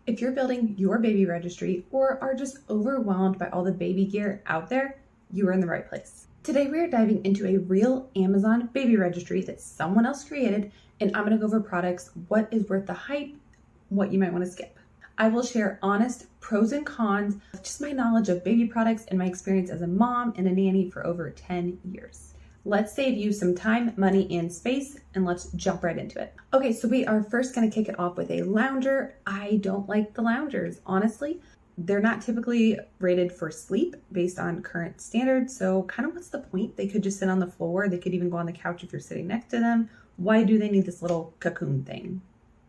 If you're building your baby registry or are just overwhelmed by all the baby gear out there, you are in the right place. Today we are diving into a real Amazon baby registry that someone else created, and I'm going to go over products, what is worth the hype, what you might want to skip. I will share honest pros and cons, just my knowledge of baby products and my experience as a mom and a nanny for over 10 years. Let's save you some time, money, and space, and let's jump right into it. Okay, so we are first going to kick it off with a lounger. I don't like the loungers, honestly. They're not typically rated for sleep based on current standards, so kind of what's the point? They could just sit on the floor. They could even go on the couch if you're sitting next to them. Why do they need this little cocoon thing?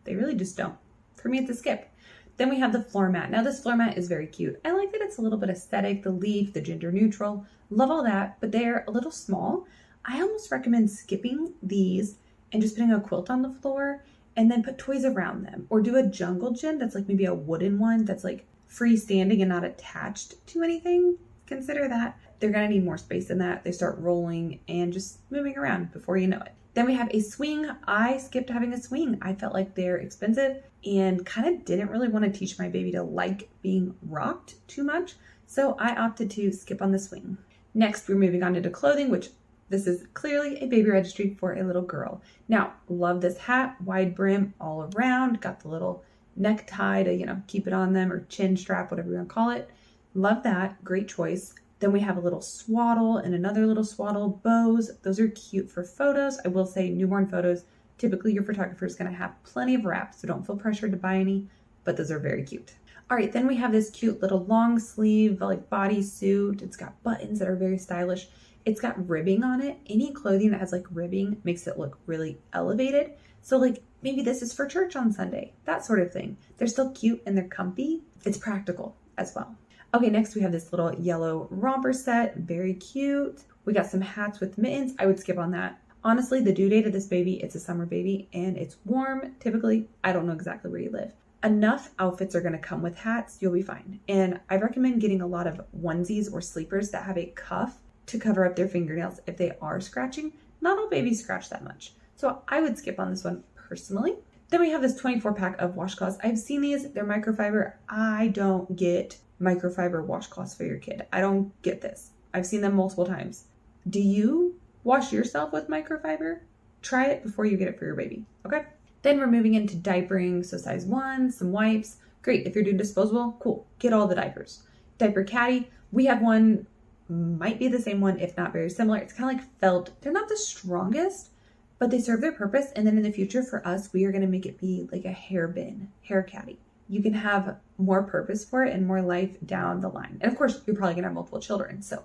They really just don't. For me, it's a skip. Then we have the floor mat. Now this floor mat is very cute. I like that it's a little bit aesthetic, the leaf, the gender neutral, love all that, but they're a little small. I almost recommend skipping these and just putting a quilt on the floor and then put toys around them, or do a jungle gym that's like maybe a wooden one that's like freestanding and not attached to anything. Consider that. They're gonna need more space than that. They start rolling and just moving around before you know it. Then we have a swing. I skipped having a swing. I felt like they're expensive and kind of didn't really want to teach my baby to like being rocked too much. So I opted to skip on the swing. Next, we're moving on into clothing, which this is clearly a baby registry for a little girl. Now, love this hat, wide brim all around, got the little necktie to, keep it on them, or chin strap, whatever you want to call it. Love that, great choice. Then we have a little swaddle and another little swaddle, bows. Those are cute for photos. I will say newborn photos, typically your photographer is going to have plenty of wraps, so don't feel pressured to buy any, but those are very cute. All right, then we have this cute little long sleeve, like bodysuit. It's got buttons that are very stylish. It's got ribbing on it. Any clothing that has like ribbing makes it look really elevated. So like maybe this is for church on Sunday, that sort of thing. They're still cute and they're comfy. It's practical as well. Okay, next we have this little yellow romper set, very cute. We got some hats with mittens. I would skip on that. Honestly, the due date of this baby, it's a summer baby and it's warm. Typically, I don't know exactly where you live. Enough outfits are gonna come with hats, you'll be fine. And I recommend getting a lot of onesies or sleepers that have a cuff to cover up their fingernails if they are scratching. Not all babies scratch that much. So I would skip on this one personally. Then we have this 24 pack of washcloths. I've seen these, they're microfiber. I don't get microfiber washcloths for your kid. I don't get this. I've seen them multiple times. Do you wash yourself with microfiber? Try it before you get it for your baby, okay? Then we're moving into diapering, so size 1, some wipes. Great, if you're doing disposable, cool, get all the diapers. Diaper caddy, we have one, might be the same one, if not very similar. It's kind of like felt. They're not the strongest, but they serve their purpose. And then in the future for us, we are going to make it be like a hair bin, hair caddy. You can have more purpose for it and more life down the line. And of course, you're probably going to have multiple children. So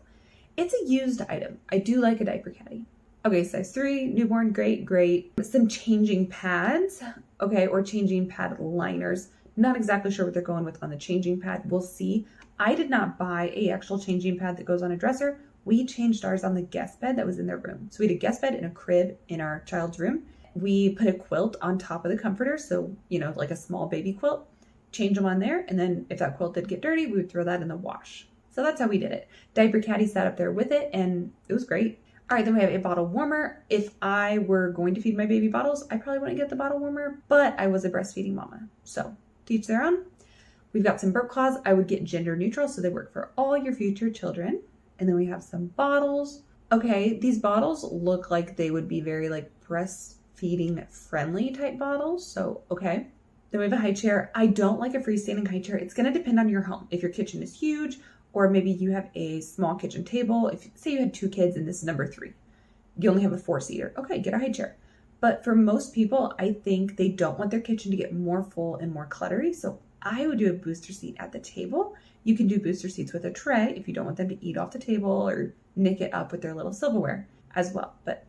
it's a used item. I do like a diaper caddy. Okay, size 3, newborn, great. Some changing pads, okay, or changing pad liners. Not exactly sure what they're going with on the changing pad. We'll see. I did not buy a actual changing pad that goes on a dresser. We changed ours on the guest bed that was in their room. So we had a guest bed and a crib in our child's room. We put a quilt on top of the comforter. So, like a small baby quilt, change them on there. And then if that quilt did get dirty, we would throw that in the wash. So that's how we did it. Diaper caddy sat up there with it and it was great. All right, then we have a bottle warmer. If I were going to feed my baby bottles, I probably wouldn't get the bottle warmer, but I was a breastfeeding mama. So to each their own. We've got some burp cloths. I would get gender neutral, so they work for all your future children. And then we have some bottles. Okay, these bottles look like they would be very like breastfeeding friendly type bottles. So, okay. Then we have a high chair. I don't like a freestanding high chair. It's going to depend on your home. If your kitchen is huge, or maybe you have a small kitchen table. If say you had 2 kids and this is number 3, you only have a 4-seater. Okay, get a high chair. But for most people, I think they don't want their kitchen to get more full and more cluttery. So I would do a booster seat at the table. You can do booster seats with a tray if you don't want them to eat off the table or nick it up with their little silverware as well. But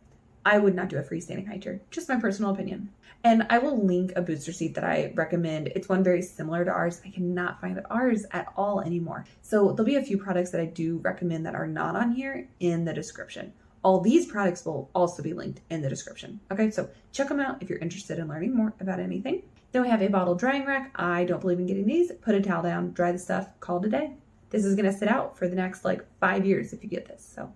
I would not do a freestanding high chair, just my personal opinion. And I will link a booster seat that I recommend. It's one very similar to ours. I cannot find ours at all anymore. So there'll be a few products that I do recommend that are not on here in the description. All these products will also be linked in the description. Okay, so check them out if you're interested in learning more about anything. Then we have a bottle drying rack. I don't believe in getting these. Put a towel down, dry the stuff, call it a day. This is gonna sit out for the next 5 years if you get this, so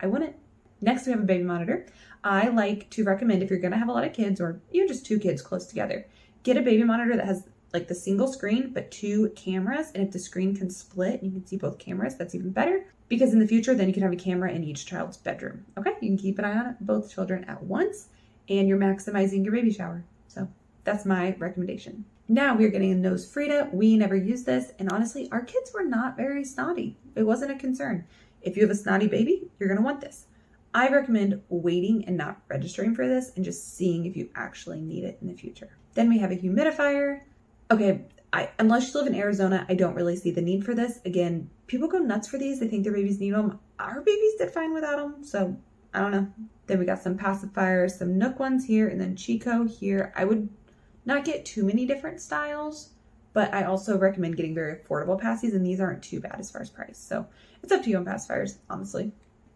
I wouldn't. Next, we have a baby monitor. I like to recommend if you're gonna have a lot of kids or even just 2 kids close together, get a baby monitor that has like the single screen, but 2 cameras. And if the screen can split, you can see both cameras, that's even better. Because in the future, then you can have a camera in each child's bedroom. Okay, you can keep an eye on both children at once, and you're maximizing your baby shower. So that's my recommendation. Now we're getting a nose Frida. We never used this, and honestly, our kids were not very snotty. It wasn't a concern. If you have a snotty baby, you're gonna want this. I recommend waiting and not registering for this and just seeing if you actually need it in the future. Then we have a humidifier. Okay, unless you live in Arizona, I don't really see the need for this. Again, people go nuts for these. They think their babies need them. Our babies did fine without them, so I don't know. Then we got some pacifiers, some Nook ones here, and then Chico here. I would not get too many different styles, but I also recommend getting very affordable passies, and these aren't too bad as far as price. So it's up to you on pacifiers, honestly.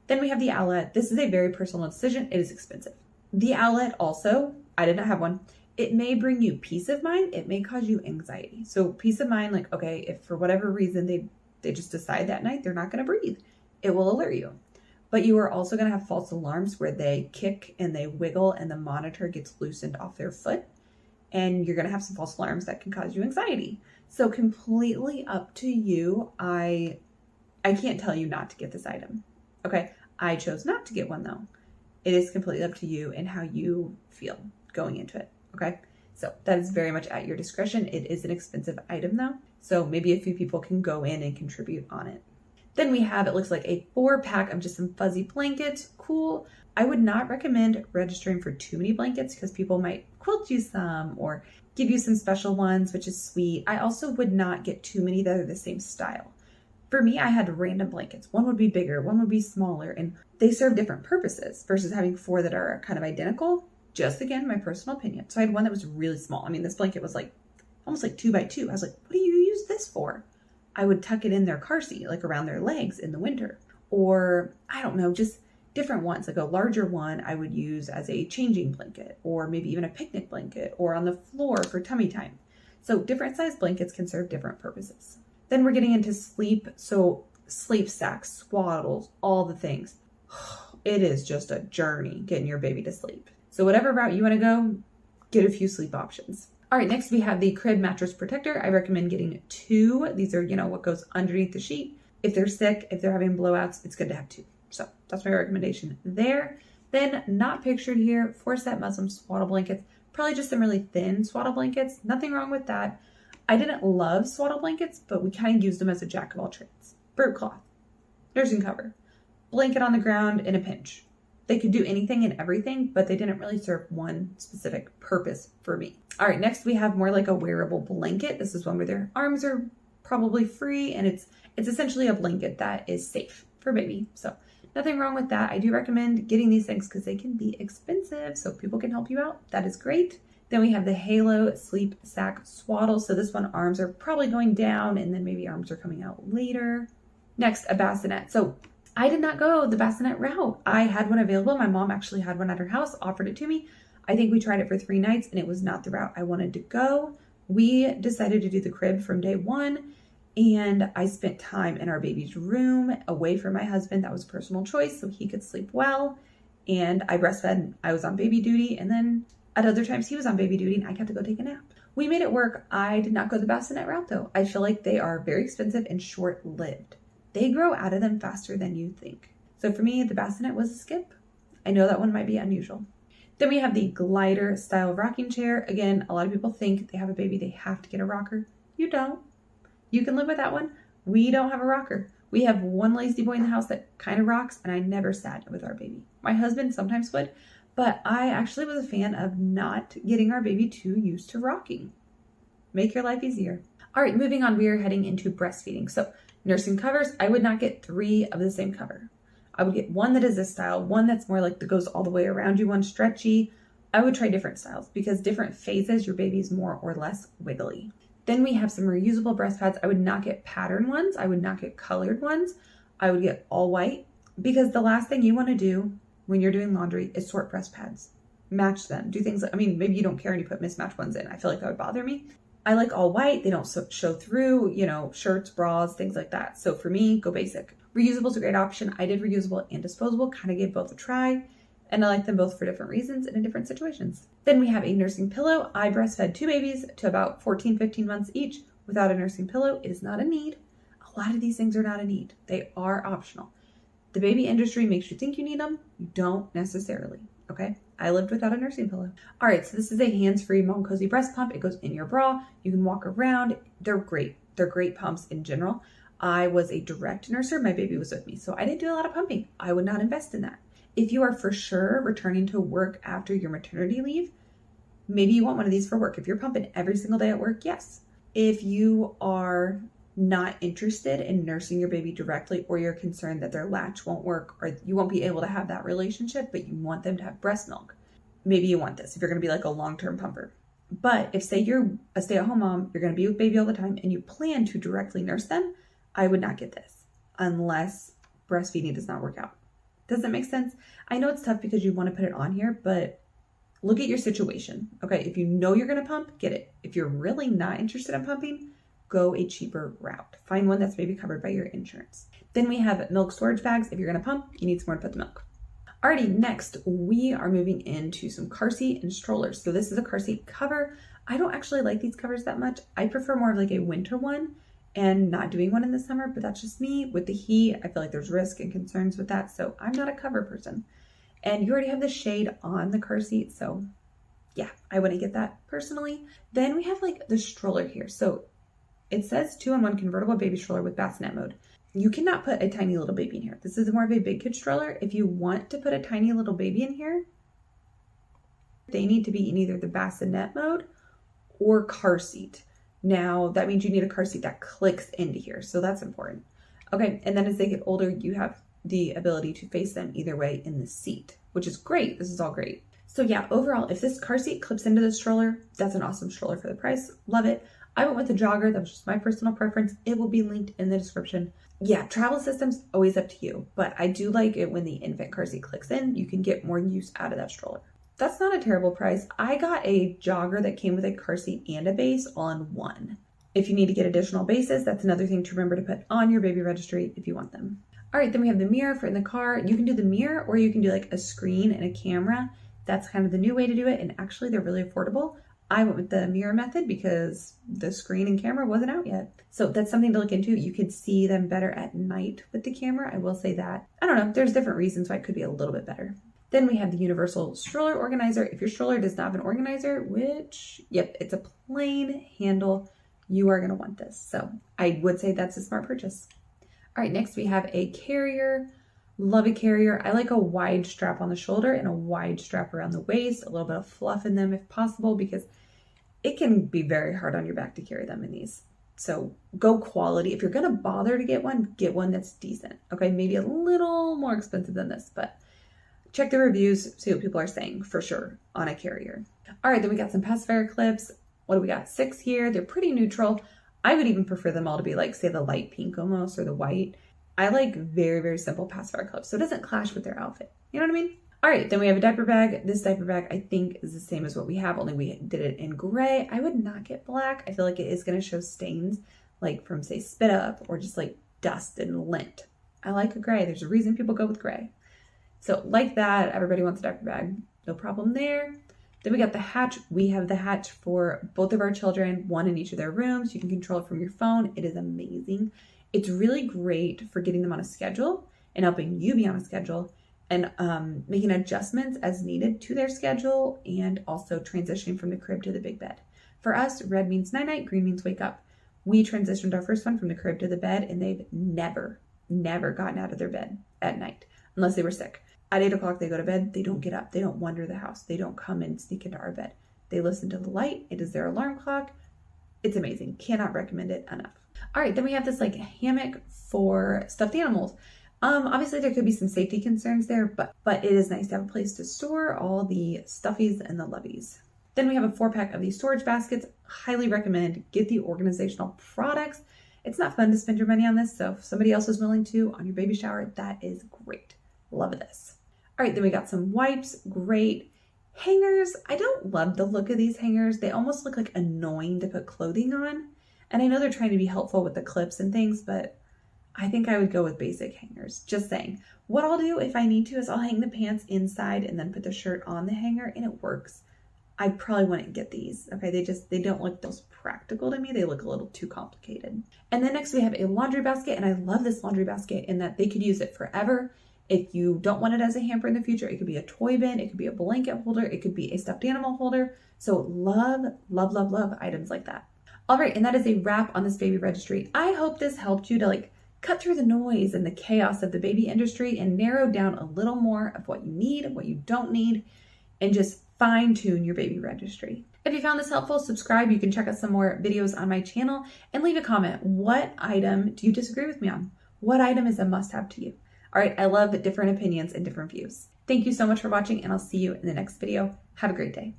Then we have the Owlet. This is a very personal decision. It is expensive. The Owlet also, I did not have one. It may bring you peace of mind. It may cause you anxiety. So peace of mind, like, okay, if for whatever reason they just decide that night they're not going to breathe, it will alert you. But you are also going to have false alarms where they kick and they wiggle and the monitor gets loosened off their foot. And you're going to have some false alarms that can cause you anxiety. So completely up to you. I can't tell you not to get this item. Okay, I chose not to get one though. It is completely up to you and how you feel going into it. Okay, so that is very much at your discretion. It is an expensive item though, so maybe a few people can go in and contribute on it. Then we have, it looks like a 4-pack of just some fuzzy blankets. Cool. I would not recommend registering for too many blankets because people might quilt you some or give you some special ones, which is sweet. I also would not get too many that are the same style. For me, I had random blankets. One would be bigger, one would be smaller, and they serve different purposes versus having 4 that are kind of identical. Just again, my personal opinion. So I had one that was really small. I mean, this blanket was like almost like 2 by 2. I was like, what do you use this for? I would tuck it in their car seat, like around their legs in the winter. Or I don't know, just different ones. Like a larger one I would use as a changing blanket or maybe even a picnic blanket or on the floor for tummy time. So different size blankets can serve different purposes. Then we're getting into sleep. So sleep sacks, swaddles, all the things. It is just a journey getting your baby to sleep. So whatever route you want to go, get a few sleep options. All right, next we have the crib mattress protector. I recommend getting 2. These are, what goes underneath the sheet. If they're sick, if they're having blowouts, it's good to have 2. So that's my recommendation there. Then not pictured here, 4-set Muslim swaddle blankets. Probably just some really thin swaddle blankets. Nothing wrong with that. I didn't love swaddle blankets, but we kind of used them as a jack of all trades. Burp cloth, nursing cover, blanket on the ground in a pinch. They could do anything and everything, but they didn't really serve one specific purpose for me. All right, next we have more like a wearable blanket. This is one where their arms are probably free, and it's essentially a blanket that is safe for baby. So nothing wrong with that. I do recommend getting these things because they can be expensive, so people can help you out. That is great. Then we have the Halo Sleep Sack Swaddle. So this one, arms are probably going down, and then maybe arms are coming out later. Next, a bassinet. So I did not go the bassinet route. I had one available. My mom actually had one at her house, offered it to me. I think we tried it for 3 nights and it was not the route I wanted to go. We decided to do the crib from day one, and I spent time in our baby's room away from my husband. That was a personal choice so he could sleep well. And I breastfed. I was on baby duty, and then at other times he was on baby duty and I got to go take a nap. We made it work. I did not go the bassinet route though. I feel like they are very expensive and short-lived. They grow out of them faster than you think. So for me, the bassinet was a skip. I know that one might be unusual. Then we have the glider style rocking chair. Again, a lot of people think they have a baby, they have to get a rocker. You don't. You can live with that one. We don't have a rocker. We have one lazy boy in the house that kind of rocks, and I never sat with our baby. My husband sometimes would, but I actually was a fan of not getting our baby too used to rocking. Make your life easier. All right, moving on, we are heading into breastfeeding. So nursing covers, I would not get 3 of the same cover. I would get one that is this style, one that's more like that goes all the way around you, one stretchy. I would try different styles because different phases, your baby's more or less wiggly. Then we have some reusable breast pads. I would not get pattern ones. I would not get colored ones. I would get all white because the last thing you want to do when you're doing laundry is sort breast pads. Match them. Do things like, maybe you don't care and you put mismatched ones in. I feel like that would bother me. I like all white. They don't show through, shirts, bras, things like that. So for me, go basic. Reusable is a great option. I did reusable and disposable, kind of gave both a try. And I like them both for different reasons and in different situations. Then we have a nursing pillow. I breastfed 2 babies to about 14, 15 months each without a nursing pillow. It is not a need. A lot of these things are not a need. They are optional. The baby industry makes you think you need them. You don't necessarily, okay? I lived without a nursing pillow. All right, so this is a hands-free Mom Cozy breast pump. It goes in your bra. You can walk around. They're great. They're great pumps in general. I was a direct nurser. My baby was with me, so I didn't do a lot of pumping. I would not invest in that. If you are for sure returning to work after your maternity leave, maybe you want one of these for work. If you're pumping every single day at work, yes. If you are not interested in nursing your baby directly, or you're concerned that their latch won't work, or you won't be able to have that relationship, but you want them to have breast milk, maybe you want this if you're going to be like a long-term pumper. But if, say, you're a stay-at-home mom, you're going to be with baby all the time, and you plan to directly nurse them, I would not get this unless breastfeeding does not work out. Does that make sense? I know it's tough because you want to put it on here, but look at your situation. Okay, if you know you're going to pump, get it. If you're really not interested in pumping, go a cheaper route. Find one that's maybe covered by your insurance. Then we have milk storage bags. If you're going to pump, you need somewhere to put the milk. Alrighty, next we are moving into some car seat and strollers. So this is a car seat cover. I don't actually like these covers that much. I prefer more of like a winter one and not doing one in the summer, but that's just me. With the heat, I feel like there's risk and concerns with that. So I'm not a cover person. And you already have the shade on the car seat. So yeah, I wouldn't get that personally. Then we have like the stroller here. So it says 2-in-1 convertible baby stroller with bassinet mode. You cannot put a tiny little baby in here. This is more of a big kid stroller. If you want to put a tiny little baby in here, they need to be in either the bassinet mode or car seat. Now, that means you need a car seat that clicks into here. So that's important. Okay, and then as they get older, you have the ability to face them either way in the seat, which is great. This is all great. So yeah, overall, if this car seat clips into the stroller, that's an awesome stroller for the price. Love it. I went with a jogger. That was just my personal preference. It will be linked in the description. Yeah, travel systems, always up to you. But I do like it when the infant car seat clicks in. You can get more use out of that stroller. That's not a terrible price. I got a jogger that came with a car seat and a base all in one. If you need to get additional bases, that's another thing to remember to put on your baby registry if you want them. All right, then we have the mirror for in the car. You can do the mirror or you can do like a screen and a camera. That's kind of the new way to do it. And actually they're really affordable. I went with the mirror method because the screen and camera wasn't out yet. So that's something to look into. You could see them better at night with the camera. I will say that. I don't know. There's different reasons why it could be a little bit better. Then we have the universal stroller organizer. If your stroller does not have an organizer, which, yep, it's a plain handle, you are going to want this. So I would say that's a smart purchase. All right, next we have a carrier. Love a carrier. I like a wide strap on the shoulder and a wide strap around the waist, a little bit of fluff in them if possible, because it can be very hard on your back to carry them in these. So go quality. If you're going to bother to get one that's decent. Okay, maybe a little more expensive than this, but check the reviews, see what people are saying for sure on a carrier. All right, then we got some pacifier clips. What do we got? 6 here. They're pretty neutral. I would even prefer them all to be like, say, the light pink almost or the white. I like very, very simple pacifier clips, so it doesn't clash with their outfit. You know what I mean? All right, then we have a diaper bag. This diaper bag, I think, is the same as what we have, only we did it in gray. I would not get black. I feel like it is going to show stains, like from, say, spit up or just like dust and lint. I like a gray. There's a reason people go with gray. So like that, everybody wants a diaper bag. No problem there. Then we got the hatch. We have the hatch for both of our children, one in each of their rooms. You can control it from your phone. It is amazing. It's really great for getting them on a schedule and helping you be on a schedule and making adjustments as needed to their schedule and also transitioning from the crib to the big bed. For us, red means night-night, green means wake up. We transitioned our first one from the crib to the bed and they've never gotten out of their bed at night unless they were sick. At 8 o'clock, they go to bed. They don't get up. They don't wander the house. They don't come and sneak into our bed. They listen to the light. It is their alarm clock. It's amazing. Cannot recommend it enough. All right, then we have this like hammock for stuffed animals. Obviously there could be some safety concerns there, but it is nice to have a place to store all the stuffies and the loveys. Then we have a 4-pack of these storage baskets. Highly recommend. Get the organizational products. It's not fun to spend your money on this, so if somebody else is willing to on your baby shower, that is great. Love this. All right, then we got some wipes. Great. Hangers. I don't love the look of these hangers. They almost look like annoying to put clothing on. And I know they're trying to be helpful with the clips and things, but I think I would go with basic hangers. Just saying. What I'll do if I need to is I'll hang the pants inside and then put the shirt on the hanger, and it works. I probably wouldn't get these. Okay, they don't look those practical to me. They look a little too complicated. And then next we have a laundry basket, and I love this laundry basket in that they could use it forever. If you don't want it as a hamper in the future, it could be a toy bin, it could be a blanket holder, it could be a stuffed animal holder. So love, love, love, love items like that. All right, and that is a wrap on this baby registry. I hope this helped you to cut through the noise and the chaos of the baby industry and narrow down a little more of what you need and what you don't need, and just fine tune your baby registry. If you found this helpful, subscribe. You can check out some more videos on my channel and leave a comment. What item do you disagree with me on? What item is a must-have to you? All right, I love different opinions and different views. Thank you so much for watching, and I'll see you in the next video. Have a great day.